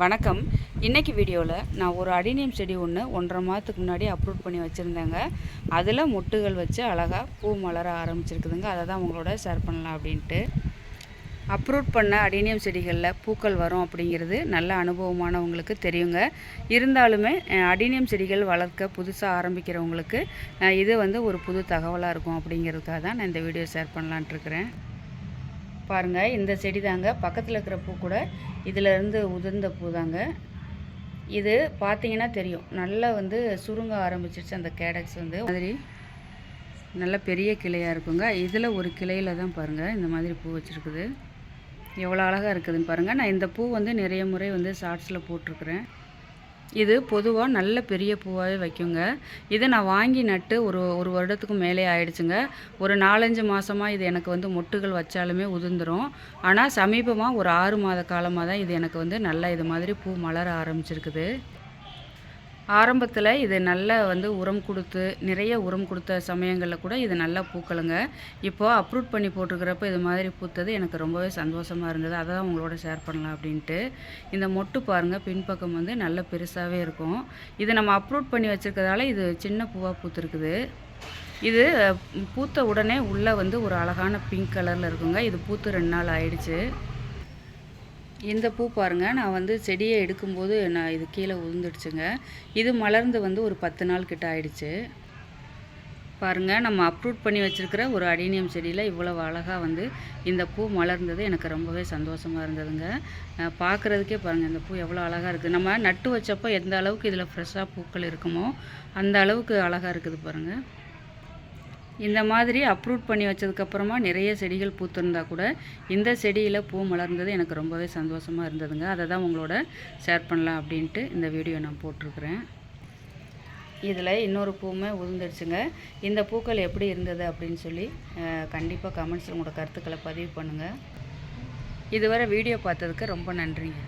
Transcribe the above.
வணக்கம். இன்றைக்கி வீடியோவில் நான் ஒரு அடினியம் செடி ஒன்று 1.5 மாதத்துக்கு முன்னாடி அப்ரூட் பண்ணி வச்சுருந்தேங்க. அதில் மொட்டுகள் வச்சு அழகாக பூ மலர ஆரம்பிச்சிருக்குதுங்க. அதை தான் உங்களோட ஷேர் பண்ணலாம் அப்படின்ட்டு. அப்ரூட் பண்ண அடினியம் செடிகளில் பூக்கள் வரும் அப்படிங்கிறது நல்ல அனுபவமானவங்களுக்கு தெரியுங்க. இருந்தாலுமே அடினியம் செடிகள் வளர்க்க புதுசாக ஆரம்பிக்கிறவங்களுக்கு இது ஒரு புது தகவலாக இருக்கும் அப்படிங்கிறதுக்காக தான் நான் இந்த வீடியோ ஷேர் பண்ணலான்ட்ருக்கிறேன். பாருங்கள், இந்த செடி தாங்க. பக்கத்தில் இருக்கிற பூ கூட இதிலேருந்து உதிர்ந்த பூ தாங்க. இது பார்த்தீங்கன்னா தெரியும், நல்லா சுருங்க ஆரம்பிச்சிருச்சு. அந்த கேடக்ஸ் மாதிரி நல்ல பெரிய கிளையாக இருக்குங்க. இதில் ஒரு கிளையில் தான் பாருங்கள் இந்த மாதிரி பூ வச்சுருக்குது. எவ்வளோ அழகாக இருக்குதுன்னு பாருங்கள். நான் இந்த பூ நிறைய முறை ஷார்ட்ஸில் போட்டிருக்கிறேன். இது பொதுவாக நல்ல பெரிய பூவாகவே வைக்குங்க. இதை நான் வாங்கி நட்டு ஒரு வருடத்துக்கு மேலே ஆயிடுச்சுங்க. ஒரு 4-5 மாதமாக இது எனக்கு மொட்டுகள் வச்சாலுமே உதிர்ந்துடும். ஆனால் சமீபமாக ஒரு 6 மாத காலமாக தான் இது எனக்கு நல்லா இது மாதிரி பூ மலர ஆரம்பிச்சிருக்குது. ஆரம்பத்தில் இது நல்லா உரம் கொடுத்து நிறைய உரம் கொடுத்த சமயங்களில் கூட இது நல்லா பூக்களுங்க. இப்போது அப்ரூட் பண்ணி போட்டிருக்கிறப்ப இது மாதிரி பூத்தது எனக்கு ரொம்பவே சந்தோஷமாக இருந்தது. அதை தான் உங்களோட ஷேர் பண்ணலாம் அப்படின்ட்டு. இந்த மொட்டு பாருங்கள், பின்பக்கம் நல்ல பெருசாகவே இருக்கும். இது நம்ம அப்ரூட் பண்ணி வச்சுருக்கிறதால இது சின்ன பூவாக பூத்துருக்குது. இது பூத்த உடனே உள்ளே ஒரு அழகான பிங்க் கலரில் இருக்குங்க. இது பூத்து 2 நாள் ஆயிடுச்சு. இந்த பூ பாருங்கள், நான் செடியை எடுக்கும்போது இது கீழே உதிர்ந்துடுச்சுங்க. இது மலர்ந்து ஒரு 10 நாள் கிட்ட ஆயிடுச்சு. பாருங்கள், நம்ம அப்ரூட் பண்ணி வச்சுருக்கிற ஒரு அடினியம் செடியில் இவ்வளவு அழகாக இந்த பூ மலர்ந்தது எனக்கு ரொம்பவே சந்தோஷமாக இருந்ததுங்க. பார்க்குறதுக்கே பாருங்கள், இந்த பூ எவ்வளோ அழகாக இருக்குது. நம்ம நட்டு வச்சப்போ எந்த அளவுக்கு இதில் ஃப்ரெஷ்ஷாக பூக்கள் இருக்குமோ அந்த அளவுக்கு அழகாக இருக்குது பாருங்கள். இந்த மாதிரி அப்ரூட் பண்ணி வச்சதுக்கப்புறமா நிறைய செடிகள் பூத்திருந்தா கூட இந்த செடியில் பூ மலர்ந்தது எனக்கு ரொம்பவே சந்தோஷமாக இருந்ததுங்க. அதை தான் உங்களோட ஷேர் பண்ணலாம் அப்படின்ட்டு இந்த வீடியோ நான் போட்டிருக்கிறேன். இதில் இன்னொரு பூவுமே உதிர்ந்துடுச்சுங்க. இந்த பூக்கள் எப்படி இருந்தது அப்படின்னு சொல்லி கண்டிப்பாக கமெண்ட்ஸில் உங்களோட கருத்துக்களை பதிவு பண்ணுங்கள். இதுவரை வீடியோ பார்த்ததுக்கு ரொம்ப நன்றிங்க.